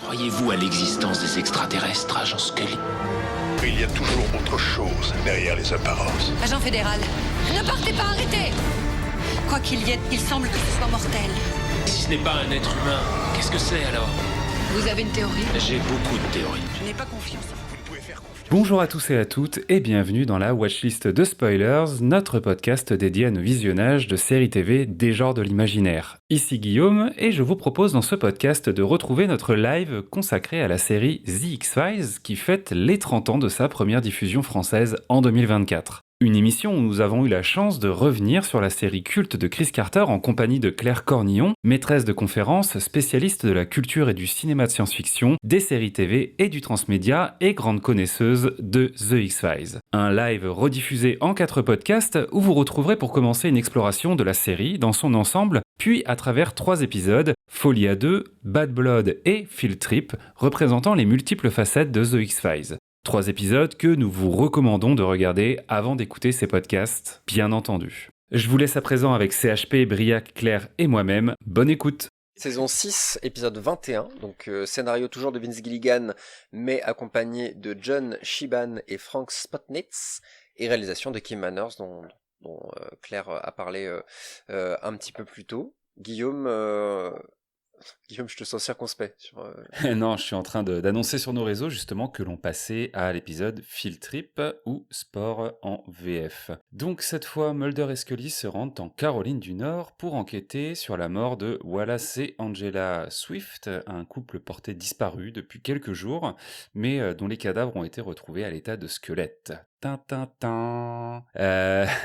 Croyez-vous à l'existence des extraterrestres, agent Scully? Il y a toujours autre chose derrière les apparences. Agent fédéral, ne partez pas, arrêtez! Quoi qu'il y ait, il semble que ce soit mortel. Si ce n'est pas un être humain, qu'est-ce que c'est alors? Vous avez une théorie? J'ai beaucoup de théories. Je n'ai pas confiance. Vous ne pouvez faire confiance. Bonjour à tous et à toutes et bienvenue dans la Watchlist de Spoilers, notre podcast dédié à nos visionnages de séries TV des genres de l'imaginaire. Ici Guillaume et je vous propose dans ce podcast de retrouver notre live consacré à la série The X-Files qui fête les 30 ans de sa première diffusion française en 2024. Une émission où nous avons eu la chance de revenir sur la série culte de Chris Carter en compagnie de Claire Cornillon, maîtresse de conférences, spécialiste de la culture et du cinéma de science-fiction, des séries TV et du transmédia et grande connaisseuse de The X-Files. Un live rediffusé en 4 podcasts où vous retrouverez pour commencer une exploration de la série dans son ensemble, puis à travers 3 épisodes, Folie à 2, Bad Blood et Field Trip, représentant les multiples facettes de The X-Files. 3 épisodes que nous vous recommandons de regarder avant d'écouter ces podcasts, bien entendu. Je vous laisse à présent avec CHP, Briac, Claire et moi-même. Bonne écoute! Saison 6, épisode 21, donc scénario toujours de Vince Gilligan, mais accompagné de John Shiban et Frank Spotnitz, et réalisation de Kim Manners, dont Claire a parlé un petit peu plus tôt. Guillaume, je te sens circonspect sur... Non, je suis en train d'annoncer sur nos réseaux justement que l'on passait à l'épisode Field Trip ou Sport en VF. Donc cette fois, Mulder et Scully se rendent en Caroline du Nord pour enquêter sur la mort de Wallace et Angela Swift, un couple porté disparu depuis quelques jours, mais dont les cadavres ont été retrouvés à l'état de squelette. Tintintin.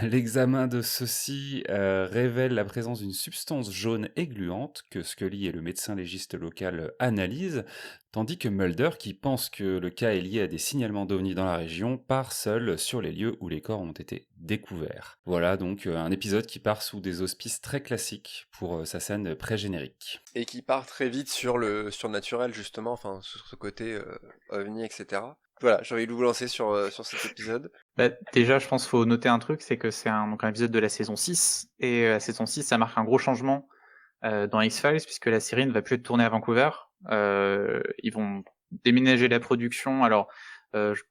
L'examen de ceux-ci révèle la présence d'une substance jaune et gluante que Scully et le médecin légiste local analysent, tandis que Mulder, qui pense que le cas est lié à des signalements d'OVNI dans la région, part seul sur les lieux où les corps ont été découverts. Voilà donc un épisode qui part sous des auspices très classiques pour sa scène pré-générique. Et qui part très vite sur le surnaturel justement, enfin sur ce côté ovni, etc. Voilà, j'ai envie de vous lancer sur cet épisode. Déjà, je pense qu'il faut noter un truc, c'est que c'est un épisode de la saison 6, et la saison 6, ça marque un gros changement dans X-Files, puisque la série ne va plus être tournée à Vancouver. Ils vont déménager la production. Alors,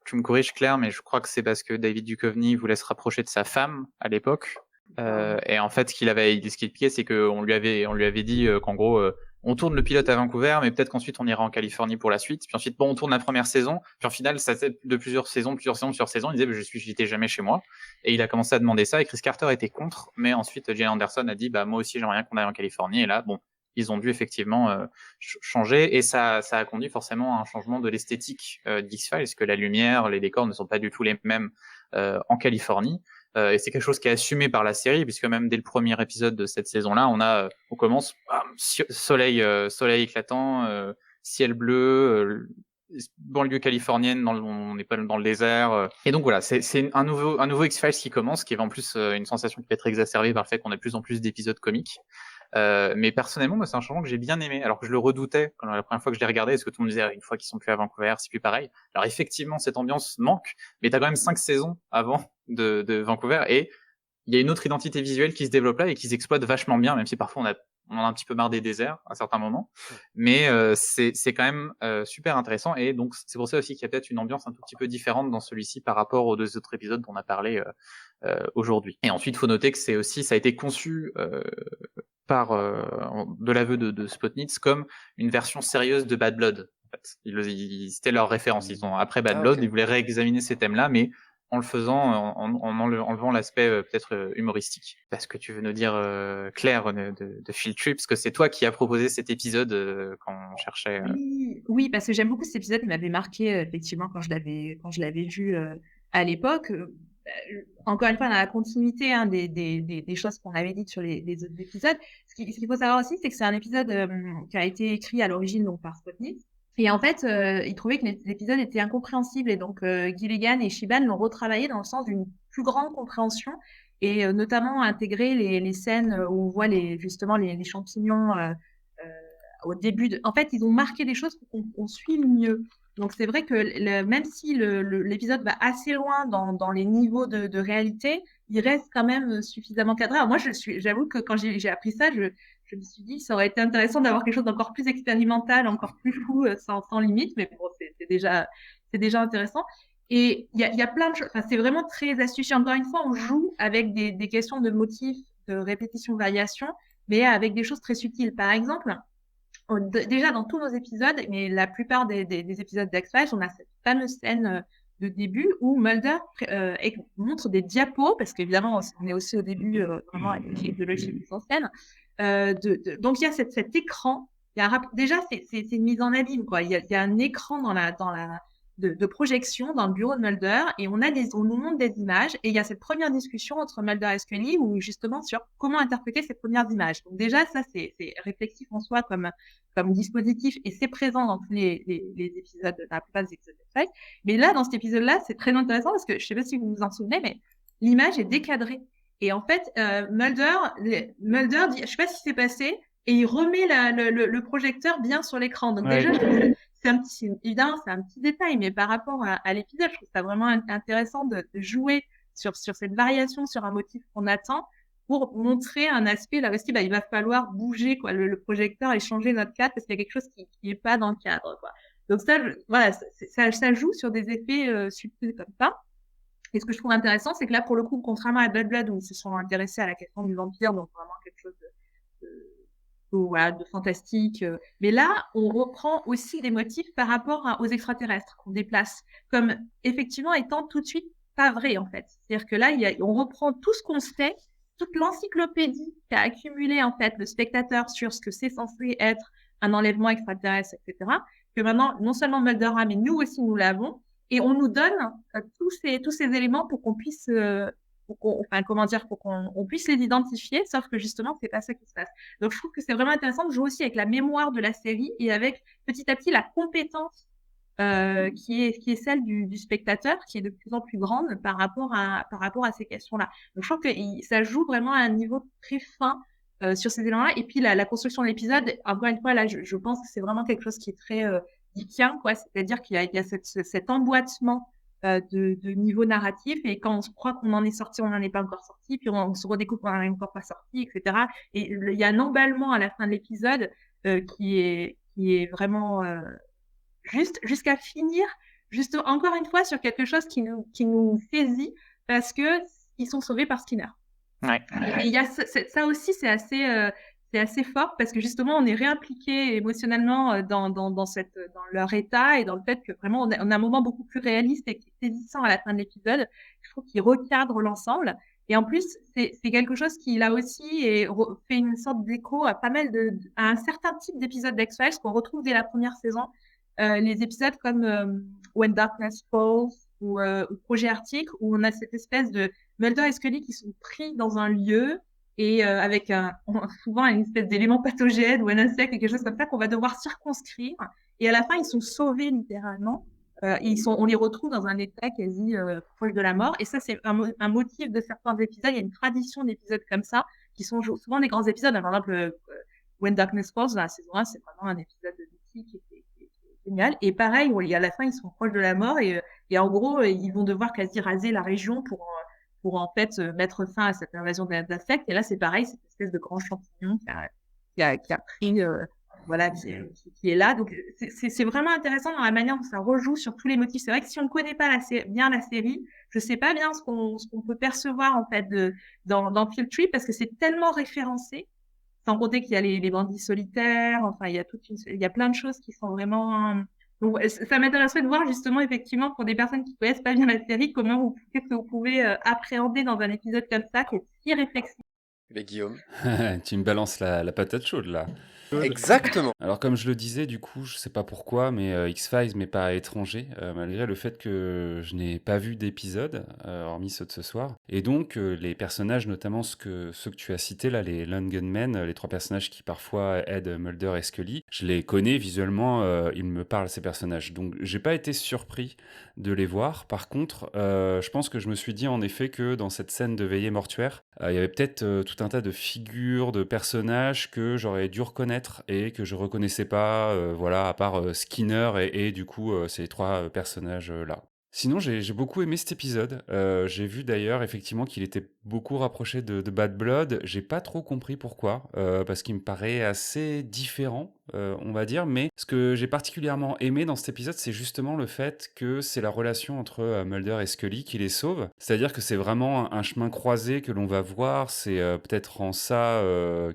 tu me corriges Claire, mais je crois que c'est parce que David Duchovny voulait se rapprocher de sa femme à l'époque. Et en fait, ce qu'il expliquait, c'est qu'on lui avait dit qu'en gros, on tourne le pilote à Vancouver, mais peut-être qu'ensuite on ira en Californie pour la suite. Puis ensuite, on tourne la première saison. Puis en final, ça fait de plusieurs saisons. Il disait, j'étais jamais chez moi. Et il a commencé à demander ça. Et Chris Carter était contre. Mais ensuite, Gillian Anderson a dit, moi aussi, j'aimerais bien qu'on aille en Californie. Et là, ils ont dû effectivement changer. Et ça a conduit forcément à un changement de l'esthétique d'X-Files, parce que la lumière, les décors ne sont pas du tout les mêmes en Californie. Et c'est quelque chose qui est assumé par la série, puisque même dès le premier épisode de cette saison-là, on commence soleil éclatant, ciel bleu, banlieue californienne, on n'est pas dans le désert. Et donc voilà, c'est un nouveau X-Files qui commence, qui est en plus une sensation qui peut être exacerbée par le fait qu'on a de plus en plus d'épisodes comiques. Mais personnellement, moi, c'est un changement que j'ai bien aimé, alors que je le redoutais quand la première fois que je l'ai regardé, parce que tout le monde disait une fois qu'ils sont plus à Vancouver, c'est plus pareil. Alors effectivement, cette ambiance manque, mais t'as quand même 5 saisons avant de Vancouver, et il y a une autre identité visuelle qui se développe là et qui s'exploite vachement bien, même si parfois on en a un petit peu marre des déserts à certains moments, mais c'est quand même super intéressant, et donc c'est pour ça aussi qu'il y a peut-être une ambiance un tout petit peu différente dans celui-ci par rapport aux 2 autres épisodes dont on a parlé aujourd'hui. Et ensuite, faut noter que ça a été conçu de l'aveu de Spotnitz comme une version sérieuse de Bad Blood. En fait, c'était leur référence. Après Bad Blood, ils voulaient réexaminer ces thèmes-là, mais en le faisant, en enlevant l'aspect peut-être humoristique. Parce que tu veux nous dire, Claire, de Field Trip, parce que c'est toi qui as proposé cet épisode quand on cherchait... Oui, parce que j'aime beaucoup cet épisode, il m'avait marqué effectivement quand je l'avais vu à l'époque. Encore une fois, dans la continuité des choses qu'on avait dites sur les autres épisodes. Ce qu'il faut savoir aussi, c'est que c'est un épisode qui a été écrit à l'origine donc par Spotnitz. Et en fait, il trouvait que l'épisode était incompréhensible, et donc Gilligan et Shiban l'ont retravaillé dans le sens d'une plus grande compréhension, et notamment intégrer les scènes où on voit justement les champignons au début. En fait, ils ont marqué des choses pour qu'on suive mieux. Donc c'est vrai que même si l'épisode va assez loin dans les niveaux de réalité, il reste quand même suffisamment cadré. Alors moi, j'avoue que quand j'ai appris ça, je me suis dit, ça aurait été intéressant d'avoir quelque chose d'encore plus expérimental, encore plus fou, sans limite, mais bon, c'est déjà intéressant. Et il y a plein de choses, enfin, c'est vraiment très astucieux. Encore une fois, on joue avec des questions de motifs, de répétition, variation, mais avec des choses très subtiles. Par exemple, déjà dans tous nos épisodes, mais la plupart des épisodes d'X-Files, on a cette fameuse scène de début où Mulder montre des diapos, parce qu'évidemment, on est aussi au début vraiment avec une technologie plus ancienne. Donc, il y a cet écran. Déjà, c'est une mise en abîme, quoi. Il y a un écran de projection dans le bureau de Mulder et on nous montre des images et il y a cette première discussion entre Mulder et Scully où justement sur comment interpréter ces premières images. Donc déjà, ça, c'est réflexif en soi comme dispositif et c'est présent dans tous les épisodes, dans la plupart des épisodes de Files. Mais là, dans cet épisode-là, c'est très intéressant parce que je sais pas si vous vous en souvenez, mais l'image est décadrée. Et en fait, Mulder dit, je sais pas ce qui s'est passé, et il remet le projecteur bien sur l'écran. Donc déjà, évidemment, c'est un petit détail, mais par rapport à l'épisode, je trouve ça vraiment intéressant de jouer sur cette variation, sur un motif qu'on attend, pour montrer un aspect, là aussi, il va falloir bouger, quoi, le projecteur et changer notre cadre parce qu'il y a quelque chose qui est pas dans le cadre, quoi. Donc ça, voilà, ça joue sur des effets subtils comme ça. Et ce que je trouve intéressant, c'est que là, pour le coup, contrairement à Blood Blood, où ils se sont intéressés à la question du vampire, donc vraiment quelque chose de fantastique. Mais là, on reprend aussi des motifs par rapport aux extraterrestres qu'on déplace, comme effectivement étant tout de suite pas vrai, en fait. C'est-à-dire que là, on reprend tout ce qu'on sait, toute l'encyclopédie qu'a accumulé, en fait, le spectateur sur ce que c'est censé être un enlèvement extraterrestre, etc., que maintenant, non seulement Mulder a, mais nous aussi, nous l'avons, et on nous donne tous ces éléments pour qu'on puisse pour qu'on puisse les identifier, sauf que justement, c'est pas ça qui se passe. Donc, je trouve que c'est vraiment intéressant de jouer aussi avec la mémoire de la série et avec petit à petit la compétence qui est celle du spectateur, qui est de plus en plus grande par rapport à ces questions-là. Donc, je trouve que ça joue vraiment à un niveau très fin sur ces éléments-là. Et puis, la construction de l'épisode, encore une fois, là, je pense que c'est vraiment quelque chose qui est très Dickien, quoi. C'est-à-dire qu'il y a cet emboîtement de niveau narratif et quand on se croit qu'on en est sorti, on n'en est pas encore sorti, puis on se redécouvre qu'on n'en est encore pas sorti, etc. Et il y a un emballement à la fin de l'épisode qui est vraiment juste jusqu'à finir, juste encore une fois sur quelque chose qui nous saisit parce que ils sont sauvés par Skinner. Ouais. Et il y a ça aussi, c'est assez fort parce que justement, on est réimpliqué émotionnellement dans leur état et dans le fait que vraiment, on a un moment beaucoup plus réaliste et qui est saisissant à la fin de l'épisode. Je trouve qu'il recadre l'ensemble. Et en plus, c'est quelque chose qui, là aussi, fait une sorte d'écho à à un certain type d'épisodes d'X-Files qu'on retrouve dès la première saison. Les épisodes comme When Darkness Falls ou Projet Arctique, où on a cette espèce de Mulder et Scully qui sont pris dans un lieu et avec souvent une espèce d'élément pathogène ou un insecte, quelque chose comme ça qu'on va devoir circonscrire. Et à la fin, ils sont sauvés littéralement. On les retrouve dans un état quasi proche de la mort. Et ça, c'est un motif de certains épisodes. Il y a une tradition d'épisodes comme ça, qui sont souvent des grands épisodes. Par exemple, When Darkness Falls, dans la saison 1, c'est vraiment un épisode de DC qui est génial. Et pareil, à la fin, ils sont proches de la mort et en gros, ils vont devoir quasi raser la région pour en fait mettre fin à cette invasion d'insectes. Et là, c'est pareil, cette espèce de grand champignon qui a pris, voilà, qui est là. Donc, c'est vraiment intéressant dans la manière dont ça rejoue sur tous les motifs. C'est vrai que si on ne connaît pas bien la série, je sais pas bien ce qu'on peut percevoir en fait dans Field Trip parce que c'est tellement référencé. Sans compter qu'il y a les bandits solitaires, enfin, il y a plein de choses qui sont vraiment. Donc, ça m'intéresserait de voir justement, effectivement, pour des personnes qui connaissent pas bien la série, qu'est-ce que vous pouvez appréhender dans un épisode comme ça, qui est si réflexif. Mais Guillaume. Tu me balances la patate chaude là. Exactement. Alors comme je le disais, du coup, je sais pas pourquoi, mais X-Files m'est pas étranger, malgré le fait que je n'ai pas vu d'épisode, hormis ceux de ce soir. Et donc, les personnages, notamment ceux que tu as cités là, les Lone Gunmen, les trois personnages qui parfois aident Mulder et Scully, je les connais visuellement, ils me parlent ces personnages. Donc, j'ai pas été surpris de les voir. Par contre, je pense que je me suis dit en effet que dans cette scène de veillée mortuaire, il y avait peut-être tout un tas de figures, de personnages que j'aurais dû reconnaître et que je reconnaissais pas, voilà, à part Skinner et du coup ces trois personnages là. Sinon, j'ai beaucoup aimé cet épisode. J'ai vu d'ailleurs effectivement qu'il était beaucoup rapproché de Bad Blood. J'ai pas trop compris pourquoi, parce qu'il me paraît assez différent, on va dire. Mais ce que j'ai particulièrement aimé dans cet épisode, c'est justement le fait que c'est la relation entre Mulder et Scully qui les sauve. C'est-à-dire que c'est vraiment un chemin croisé que l'on va voir. C'est peut-être en ça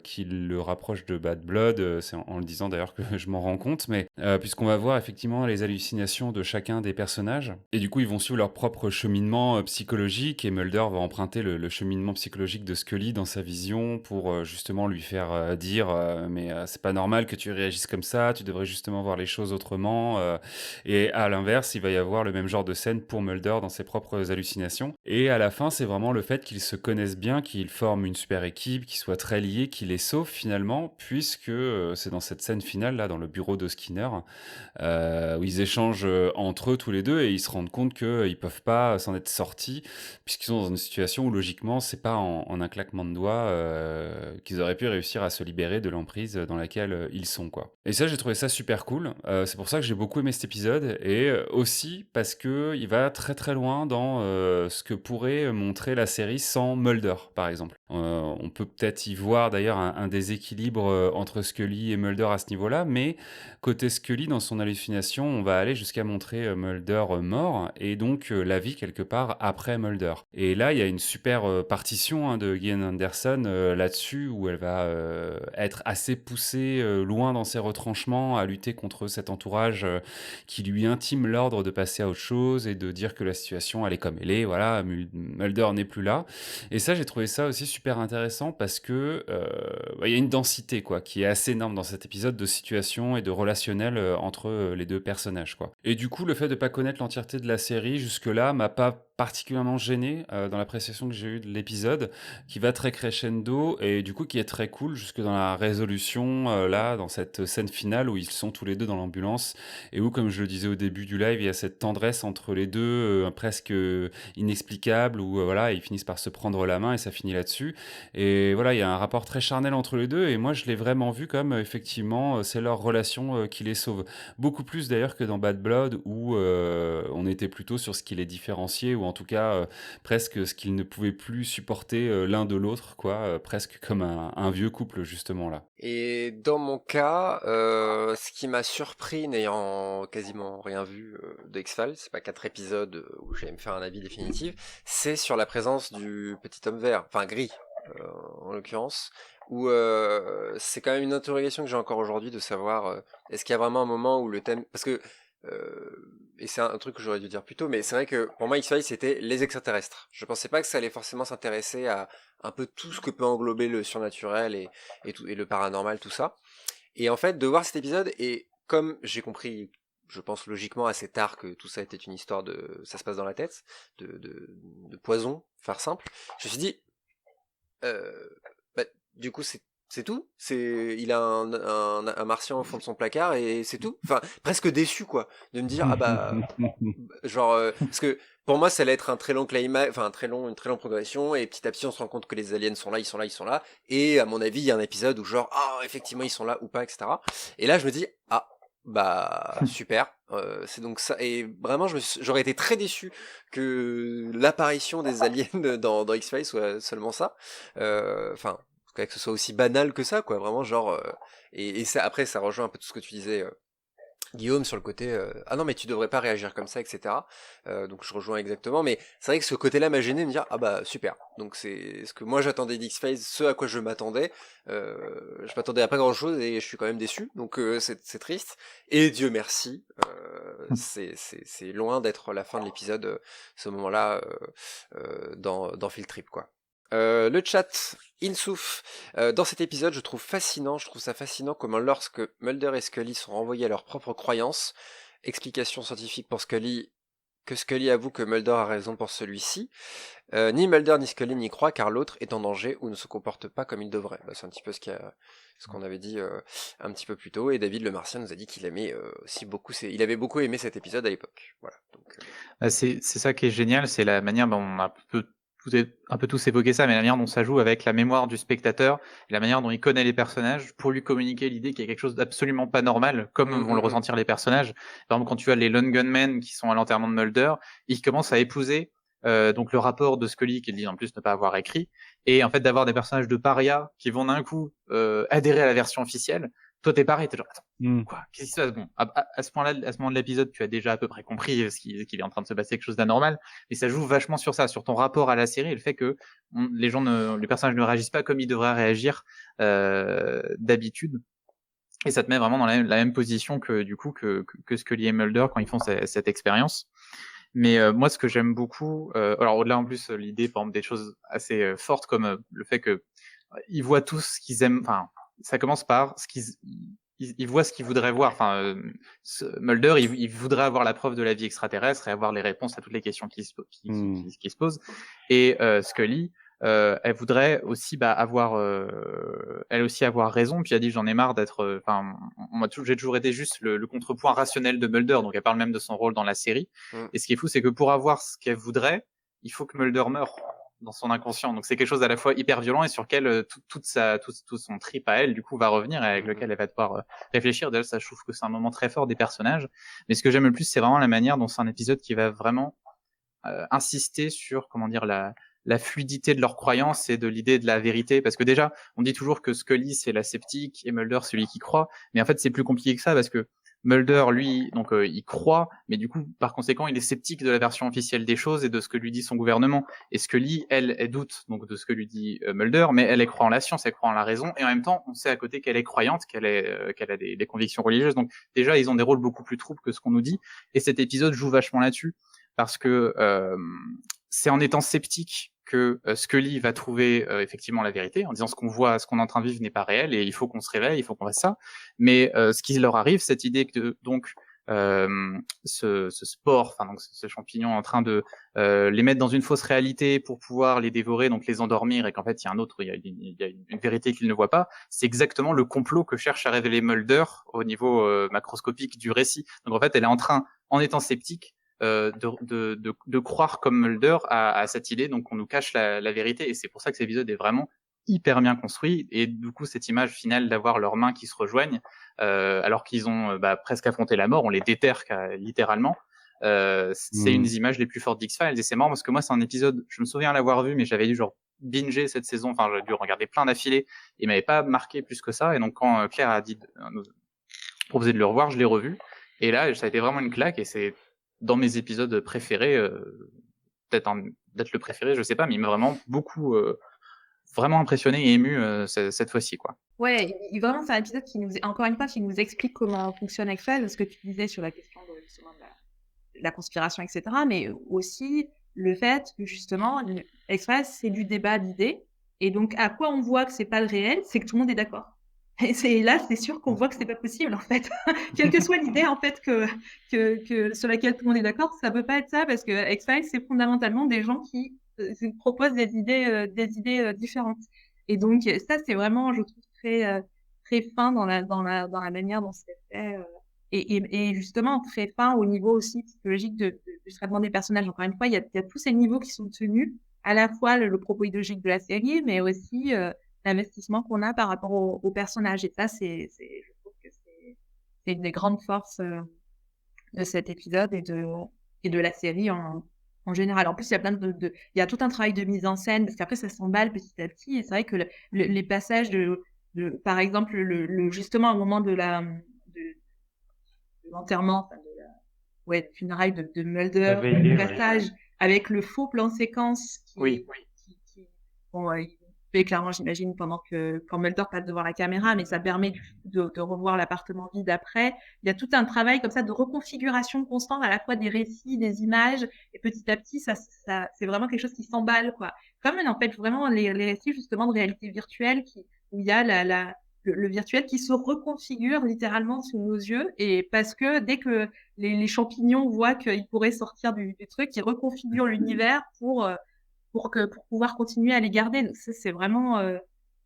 qu'il le rapproche de Bad Blood. C'est en le disant d'ailleurs que je m'en rends compte. Mais puisqu'on va voir effectivement les hallucinations de chacun des personnages. Et du coup, ils vont suivre leur propre cheminement psychologique et Mulder va emprunter le cheminement psychologique de Scully dans sa vision pour justement lui faire dire mais c'est pas normal que tu réagisses comme ça, tu devrais justement voir les choses autrement. Et à l'inverse, il va y avoir le même genre de scène pour Mulder dans ses propres hallucinations. Et à la fin, c'est vraiment le fait qu'ils se connaissent bien, qu'ils forment une super équipe, qu'ils soient très liés, qu'ils les sauvent finalement, puisque c'est dans cette scène finale, là, dans le bureau de Skinner, où ils échangent entre eux tous les deux et ils se rendent compte qu'ils peuvent pas s'en être sortis puisqu'ils sont dans une situation où logiquement c'est pas en un claquement de doigts qu'ils auraient pu réussir à se libérer de l'emprise dans laquelle ils sont quoi. Et ça j'ai trouvé ça super cool. C'est pour ça que j'ai beaucoup aimé cet épisode et aussi parce que il va très très loin dans ce que pourrait montrer la série sans Mulder par exemple. On peut peut-être y voir d'ailleurs un déséquilibre entre Scully et Mulder à ce niveau-là, mais côté Scully, dans son hallucination, on va aller jusqu'à montrer Mulder mort et donc la vie quelque part après Mulder. Et là, il y a une super partition de Gillian Anderson là-dessus où elle va être assez poussée loin dans ses retranchements à lutter contre cet entourage qui lui intime l'ordre de passer à autre chose et de dire que la situation elle est comme elle est. Voilà, Mulder n'est plus là. Et ça, j'ai trouvé ça aussi super intéressant parce que il y a une densité quoi, qui est assez énorme dans cet épisode de situation et de relationnel entre les deux personnages. Quoi. Et du coup, le fait de ne pas connaître l'entièreté de la série jusque-là m'a pas particulièrement gêné dans l'appréciation que j'ai eue de l'épisode, qui va très crescendo et du coup qui est très cool jusque dans la résolution, là, dans cette scène finale où ils sont tous les deux dans l'ambulance et où, comme je le disais au début du live, il y a cette tendresse entre les deux, presque inexplicable, où voilà, ils finissent par se prendre la main et ça finit là-dessus. Et voilà, il y a un rapport très charnel entre les deux et moi je l'ai vraiment vu comme effectivement c'est leur relation qui les sauve. Beaucoup plus d'ailleurs que dans Bad Blood où on était plutôt sur ce qui les différenciait ou en tout cas presque ce qu'ils ne pouvaient plus supporter l'un de l'autre, quoi, presque comme un vieux couple justement là. Et dans mon cas, ce qui m'a surpris, n'ayant quasiment rien vu de X-Files, c'est pas 4 épisodes où j'allais me faire un avis définitif, c'est sur la présence du petit homme vert, enfin gris en l'occurrence, où c'est quand même une interrogation que j'ai encore aujourd'hui de savoir est-ce qu'il y a vraiment un moment où le thème... Parce que, et c'est un truc que j'aurais dû dire plus tôt, mais c'est vrai que pour moi X-Files c'était les extraterrestres. Je pensais pas que ça allait forcément s'intéresser à un peu tout ce que peut englober le surnaturel et le paranormal, tout ça. Et en fait, de voir cet épisode, et comme j'ai compris, je pense logiquement assez tard que tout ça était une histoire de... ça se passe dans la tête, de poison, faire simple, je me suis dit, bah, du coup c'est tout, il a un martien au fond de son placard et c'est tout, enfin presque déçu quoi, de me dire ah bah genre parce que pour moi ça allait être un très long climax, enfin une très longue progression et petit à petit on se rend compte que les aliens sont là et à mon avis il y a un épisode où genre ah effectivement ils sont là ou pas, etc. Et là je me dis ah bah super, c'est donc ça, et vraiment j'aurais été très déçu que l'apparition des aliens dans X-Files soit seulement ça, enfin que ce soit aussi banal que ça quoi, vraiment genre et ça après ça rejoint un peu tout ce que tu disais Guillaume sur le côté ah non mais tu devrais pas réagir comme ça, etc. Donc je rejoins exactement, mais c'est vrai que ce côté-là m'a gêné de me dire ah bah super, donc c'est ce que moi j'attendais d'X-Files, ce à quoi je m'attendais, je m'attendais à pas grand-chose et je suis quand même déçu, donc c'est triste, et Dieu merci, c'est loin d'être la fin de l'épisode, ce moment-là dans Field Trip quoi. Le chat, Insouf, dans cet épisode je trouve ça fascinant comment lorsque Mulder et Scully sont renvoyés à leurs propres croyances, explication scientifique pour Scully, que Scully avoue que Mulder a raison pour celui-ci, ni Mulder ni Scully n'y croient car l'autre est en danger ou ne se comporte pas comme il devrait. Bah, c'est un petit peu ce qu'on avait dit un petit peu plus tôt, et David le Martien nous a dit qu'il aimait aussi beaucoup, il avait beaucoup aimé cet épisode à l'époque. Voilà. Donc, c'est ça qui est génial, c'est la manière dont on a vous avez un peu tous évoqué ça, mais la manière dont ça joue avec la mémoire du spectateur, et la manière dont il connaît les personnages pour lui communiquer l'idée qu'il y a quelque chose d'absolument pas normal, comme vont le ressentir les personnages. Par exemple, quand tu as les Lone Gunmen qui sont à l'enterrement de Mulder, ils commencent à épouser donc le rapport de Scully qu'il dit en plus ne pas avoir écrit, et en fait d'avoir des personnages de paria qui vont d'un coup adhérer à la version officielle. Toi t'es pareil, t'es genre attends, quoi, qu'est-ce qui se passe? Bon, à ce moment-là, à ce moment de l'épisode, tu as déjà à peu près compris qu'il est en train de se passer quelque chose d'anormal, mais ça joue vachement sur ça, sur ton rapport à la série, et le fait que les personnages ne réagissent pas comme ils devraient réagir d'habitude. Et ça te met vraiment dans la même position que du coup que Scully et Mulder quand ils font cette expérience. Mais moi, ce que j'aime beaucoup, alors au-delà en plus l'idée, par exemple, des choses assez fortes comme le fait que ils voient tous ce qu'ils aiment. Enfin, ça commence par ce ils voient ce qu'ils voudraient voir. Enfin, Mulder, il voudrait avoir la preuve de la vie extraterrestre et avoir les réponses à toutes les questions qui se posent. Et Scully, elle voudrait aussi elle aussi avoir raison. Puis elle dit j'en ai marre d'être. Enfin, j'ai toujours été juste le contrepoint rationnel de Mulder. Donc elle parle même de son rôle dans la série. Et ce qui est fou, c'est que pour avoir ce qu'elle voudrait, il faut que Mulder meure dans son inconscient. Donc c'est quelque chose à la fois hyper violent et sur lequel tout son trip à elle du coup va revenir et avec lequel elle va devoir réfléchir. D'ailleurs, ça, je trouve que c'est un moment très fort des personnages. Mais ce que j'aime le plus, c'est vraiment la manière dont c'est un épisode qui va vraiment insister sur la fluidité de leurs croyances et de l'idée de la vérité. Parce que déjà, on dit toujours que Scully, c'est la sceptique et Mulder, celui qui croit. Mais en fait, c'est plus compliqué que ça parce que Mulder, lui, donc il croit, mais du coup, par conséquent, il est sceptique de la version officielle des choses et de ce que lui dit son gouvernement. Et Scully, elle doute donc de ce que lui dit Mulder, mais elle croit en la science, elle croit en la raison, et en même temps, on sait à côté qu'elle est croyante, qu'elle a des convictions religieuses. Donc déjà, ils ont des rôles beaucoup plus troubles que ce qu'on nous dit. Et cet épisode joue vachement là-dessus parce que c'est en étant sceptique que Scully va trouver effectivement la vérité, en disant ce qu'on est en train de vivre n'est pas réel et il faut qu'on se réveille, il faut qu'on fasse ça. Mais ce qui leur arrive, cette idée que donc ce spore, enfin donc ce champignon en train de les mettre dans une fausse réalité pour pouvoir les dévorer, donc les endormir, et qu'en fait il y a une vérité qu'ils ne voient pas, c'est exactement le complot que cherche à révéler Mulder au niveau macroscopique du récit. Donc en fait elle est en train, en étant sceptique, de croire comme Mulder à cette idée, donc on nous cache la vérité, et c'est pour ça que cet épisode est vraiment hyper bien construit. Et du coup cette image finale d'avoir leurs mains qui se rejoignent alors qu'ils ont presque affronté la mort, on les déterre littéralement, c'est une des images les plus fortes d'X-Files. Et c'est marrant parce que moi c'est un épisode, je me souviens l'avoir vu, mais j'avais dû genre binger cette saison, enfin j'avais dû regarder plein d'affilés, et il m'avait pas marqué plus que ça. Et donc quand Claire a nous proposé de le revoir, je l'ai revu, et là ça a été vraiment une claque, et c'est dans mes épisodes préférés, peut-être le préféré, je sais pas, mais il m'a vraiment beaucoup, vraiment impressionné et ému cette fois-ci, quoi. Ouais, vraiment, c'est un épisode encore une fois, qui nous explique comment fonctionne X-Files, ce que tu disais sur la question justement de la conspiration, etc., mais aussi le fait que justement, X-Files, c'est du débat d'idées, et donc à quoi on voit que c'est pas le réel, c'est que tout le monde est d'accord. Et c'est sûr qu'on voit que c'est pas possible, en fait. Quelle que soit l'idée, en fait, sur laquelle tout le monde est d'accord, ça peut pas être ça, parce que X-Files, c'est fondamentalement des gens qui proposent des idées différentes. Et donc, ça, c'est vraiment, je trouve, très, très fin dans la manière dont c'est fait, et justement, très fin au niveau aussi psychologique du traitement des personnages. Encore une fois, il y a tous ces niveaux qui sont tenus, à la fois le propos idéologique de la série, mais aussi l'investissement qu'on a par rapport aux personnages. Et ça, je trouve que c'est une des grandes forces de cet épisode et de la série en général. En plus, il y a il y a tout un travail de mise en scène, parce qu'après, ça s'emballe petit à petit. Et c'est vrai que les passages par exemple, justement, au moment de l'enterrement, enfin, du funérailles de Mulder, le passage avec le faux plan séquence qui fait clairement, j'imagine, quand Mulder passe devant la caméra, mais ça permet de revoir l'appartement vide après. Il y a tout un travail comme ça de reconfiguration constante à la fois des récits, des images, et petit à petit, ça c'est vraiment quelque chose qui s'emballe, quoi. Comme en fait vraiment les récits justement de réalité virtuelle où il y a le virtuel qui se reconfigure littéralement sous nos yeux, et parce que dès que les champignons voient qu'ils pourraient sortir du truc, ils reconfigurent l'univers pour pouvoir continuer à les garder. Donc ça, c'est vraiment,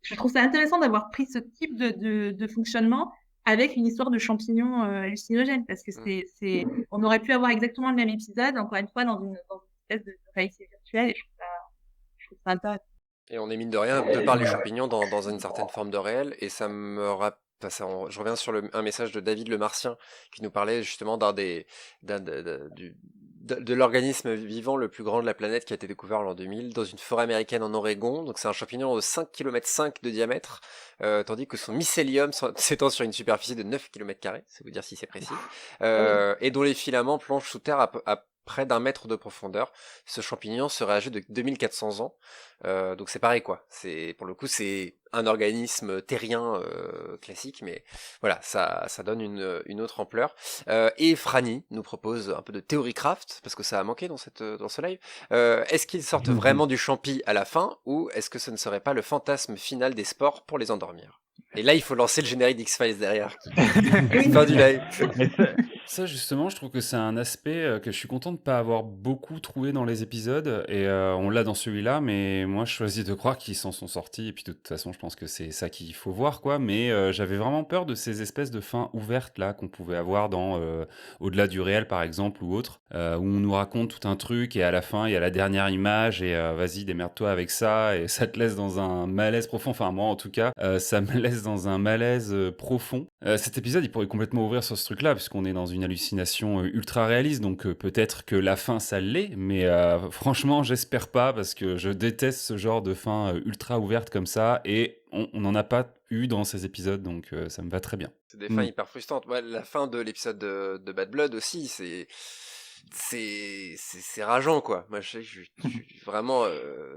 je trouve ça intéressant d'avoir pris ce type de fonctionnement avec une histoire de champignons hallucinogènes, parce que on aurait pu avoir exactement le même épisode, encore une fois, dans une espèce de réalité virtuelle, et je trouve ça intéressant. Et on est mine de rien, de par les champignons, dans une certaine forme de réel, et ça me rappelle. Je reviens sur un message de David le Martien qui nous parlait justement de l'organisme vivant le plus grand de la planète qui a été découvert en l'an 2000 dans une forêt américaine en Oregon. Donc c'est un champignon de 5,5 km de diamètre, tandis que son mycélium s'étend sur une superficie de 9 km², c'est vous dire si c'est précis, et dont les filaments plongent sous terre à près d'1 mètre de profondeur. Ce champignon serait âgé de 2400 ans. Donc c'est pareil quoi. Pour le coup c'est un organisme terrien classique, mais voilà, ça donne une autre ampleur. Et Franny nous propose un peu de Theorycraft, parce que ça a manqué dans ce live. Est-ce qu'ils sortent vraiment du champi à la fin, ou est-ce que ce ne serait pas le fantasme final des sports pour les endormir? Et là, il faut lancer le générique d'X-Files derrière. Fin du live. Ça, justement, je trouve que c'est un aspect que je suis content de ne pas avoir beaucoup trouvé dans les épisodes. Et on l'a dans celui-là, mais moi, je choisis de croire qu'ils s'en sont sortis. Et puis, de toute façon, je pense que c'est ça qu'il faut voir, quoi. Mais j'avais vraiment peur de ces espèces de fins ouvertes, là, qu'on pouvait avoir dans Au-delà du réel, par exemple, ou autre, où on nous raconte tout un truc, et à la fin, il y a la dernière image, et vas-y, démerde-toi avec ça, et ça te laisse dans un malaise profond. Enfin, moi, en tout cas, ça me laisse dans un malaise profond. Cet épisode, il pourrait complètement ouvrir sur ce truc-là, puisqu'on est dans une hallucination ultra réaliste, donc peut-être que la fin, ça l'est, mais franchement, j'espère pas, parce que je déteste ce genre de fin ultra ouverte comme ça, et on n'en a pas eu dans ces épisodes, donc ça me va très bien. C'est des fins hyper frustrantes. Ouais, la fin de l'épisode de Bad Blood aussi, c'est rageant quoi. Moi je suis vraiment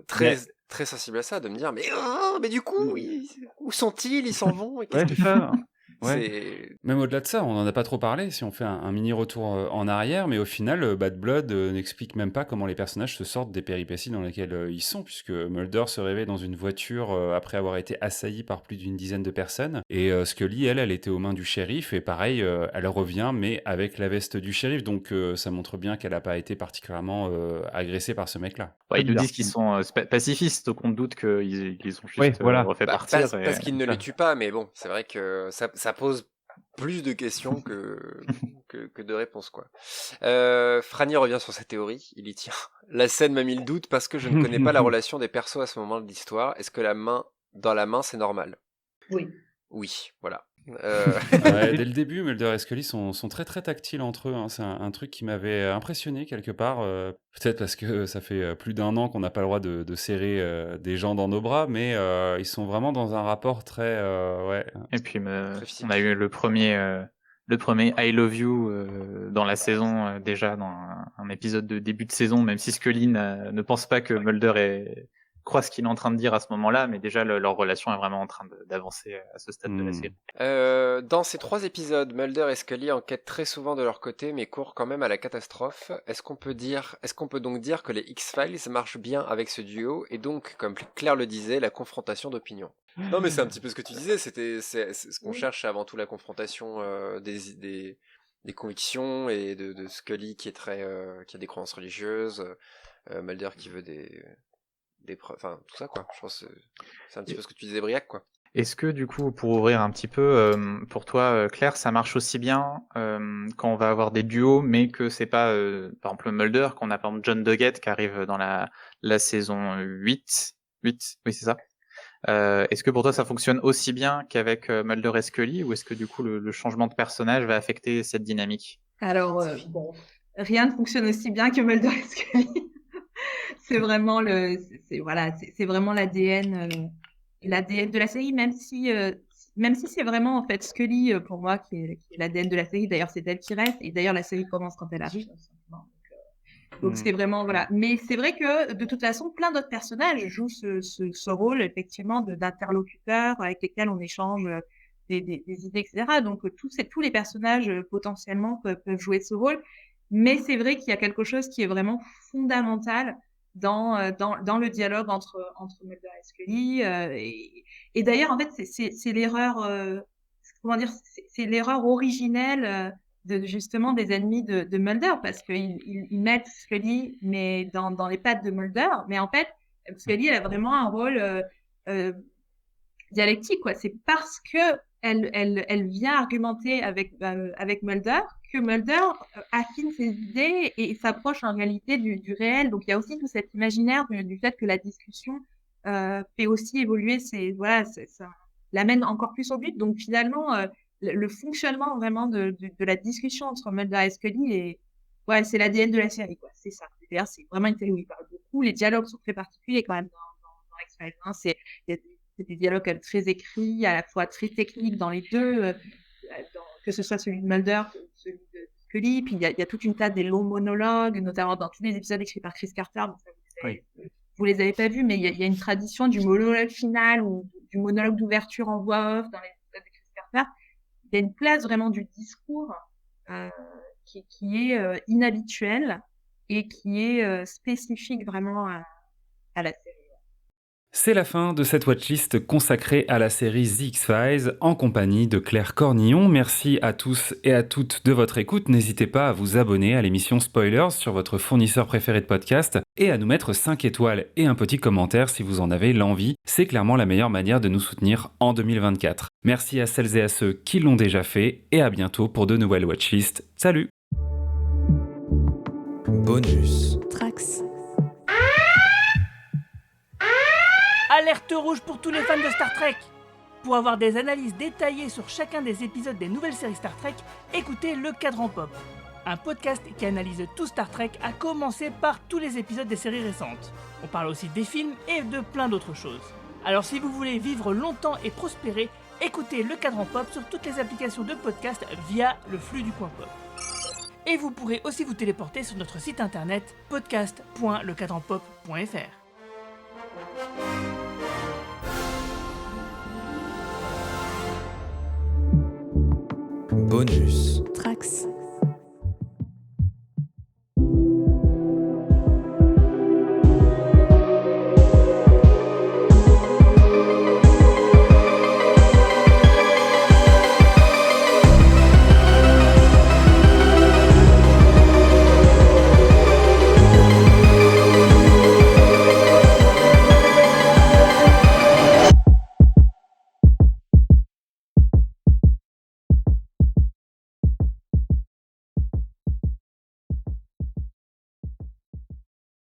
très sensible à ça, de me dire mais du coup où sont-ils, ils s'en vont, et qu'est-ce qu'ils font? Ouais. Même au-delà de ça, on n'en a pas trop parlé si on fait un mini retour en arrière, mais au final, Bad Blood n'explique même pas comment les personnages se sortent des péripéties dans lesquelles ils sont, puisque Mulder se réveille dans une voiture après avoir été assailli par plus d'une dizaine de personnes, et Scully, elle était aux mains du shérif, et pareil, elle revient, mais avec la veste du shérif, donc ça montre bien qu'elle n'a pas été particulièrement agressée par ce mec-là. Ouais, ils nous disent qu'ils sont pacifistes, donc on doute qu'ils ont juste refait partir. Parce qu'ils ne les tuent pas, mais bon, c'est vrai que ça pose plus de questions que de réponses, quoi. Franny revient sur sa théorie, il y tient. La scène m'a mis le doute parce que je ne connais pas la relation des persos à ce moment de l'histoire. Est-ce que la main dans la main, c'est normal? Oui, voilà. Ouais, dès le début, Mulder et Scully sont très très tactiles entre eux, hein. C'est un truc qui m'avait impressionné quelque part. Peut-être parce que ça fait plus d'1 an qu'on n'a pas le droit de serrer des gens dans nos bras, mais ils sont vraiment dans un rapport très... ouais. Et puis on a eu le premier I Love You dans la saison, déjà dans un épisode de début de saison, même si Scully ne pense pas que Mulder croit ce qu'il est en train de dire à ce moment-là, mais déjà leur relation est vraiment en train d'avancer à ce stade de la série. Dans ces 3 épisodes, Mulder et Scully enquêtent très souvent de leur côté, mais courent quand même à la catastrophe. Est-ce qu'on peut donc dire que les X-Files marchent bien avec ce duo, et donc, comme Claire le disait, la confrontation d'opinion? Non, mais c'est un petit peu ce que tu disais, c'est ce qu'on cherche, c'est avant tout la confrontation des convictions, et de Scully qui a des croyances religieuses, Mulder qui veut enfin tout ça quoi. Je pense que c'est un petit peu ce que tu disais, Briac, quoi. Est-ce que du coup, pour ouvrir un petit peu, pour toi, Claire, ça marche aussi bien quand on va avoir des duos, mais que c'est pas, par exemple, Mulder, qu'on a par exemple John Doggett qui arrive dans la saison 8, oui c'est ça. Est-ce que pour toi ça fonctionne aussi bien qu'avec Mulder et Scully, ou est-ce que du coup le changement de personnage va affecter cette dynamique? Alors bon, rien ne fonctionne aussi bien que Mulder et Scully. C'est vraiment c'est vraiment l'ADN de la série, même si c'est vraiment en fait Scully pour moi qui est l'ADN de la série. D'ailleurs, c'est elle qui reste, et d'ailleurs la série commence quand elle arrive. Donc c'est vraiment voilà. Mais c'est vrai que de toute façon, plein d'autres personnages jouent ce rôle effectivement d'interlocuteur avec lesquels on échange des idées, etc. Donc tous les personnages potentiellement peuvent jouer ce rôle. Mais c'est vrai qu'il y a quelque chose qui est vraiment fondamental dans le dialogue entre Mulder et Scully. Et d'ailleurs, en fait, c'est l'erreur, comment dire, c'est l'erreur originelle justement des ennemis de Mulder, parce qu'ils mettent Scully mais dans les pattes de Mulder. Mais en fait, Scully, elle a vraiment un rôle dialectique, quoi. C'est parce que elle vient argumenter avec Mulder que Mulder affine ses idées et s'approche en réalité du réel. Donc il y a aussi tout cet imaginaire du fait que la discussion fait aussi évoluer ça l'amène encore plus au but. Donc finalement, le fonctionnement vraiment de la discussion entre Mulder et Scully c'est l'ADN de la série, quoi. C'est ça. D'ailleurs, c'est vraiment une série où il parle beaucoup. Les dialogues sont très particuliers quand même dans X-Files, hein. C'est des dialogues très écrits, à la fois très techniques dans les deux, que ce soit celui de Mulder ou celui de Scully. Puis il y a toute une tas des longs monologues, notamment dans tous les épisodes écrits par Chris Carter. Donc ça, vous les avez pas vus, mais il y a une tradition du monologue final ou du monologue d'ouverture en voix off dans les épisodes de Chris Carter. Il y a une place vraiment du discours qui est inhabituelle et qui est spécifique vraiment à la série. C'est la fin de cette watchlist consacrée à la série The X-Files en compagnie de Claire Cornillon. Merci à tous et à toutes de votre écoute. N'hésitez pas à vous abonner à l'émission Spoilers sur votre fournisseur préféré de podcast et à nous mettre 5 étoiles et un petit commentaire si vous en avez l'envie. C'est clairement la meilleure manière de nous soutenir en 2024. Merci à celles et à ceux qui l'ont déjà fait et à bientôt pour de nouvelles watchlists. Salut! Bonus. Trax. Alerte rouge pour tous les fans de Star Trek! Pour avoir des analyses détaillées sur chacun des épisodes des nouvelles séries Star Trek, écoutez Le Cadran Pop, un podcast qui analyse tout Star Trek, à commencer par tous les épisodes des séries récentes. On parle aussi des films et de plein d'autres choses. Alors si vous voulez vivre longtemps et prospérer, écoutez Le Cadran Pop sur toutes les applications de podcast via le flux du coin pop. Et vous pourrez aussi vous téléporter sur notre site internet podcast.lecadranpop.fr. Bonus. Trax.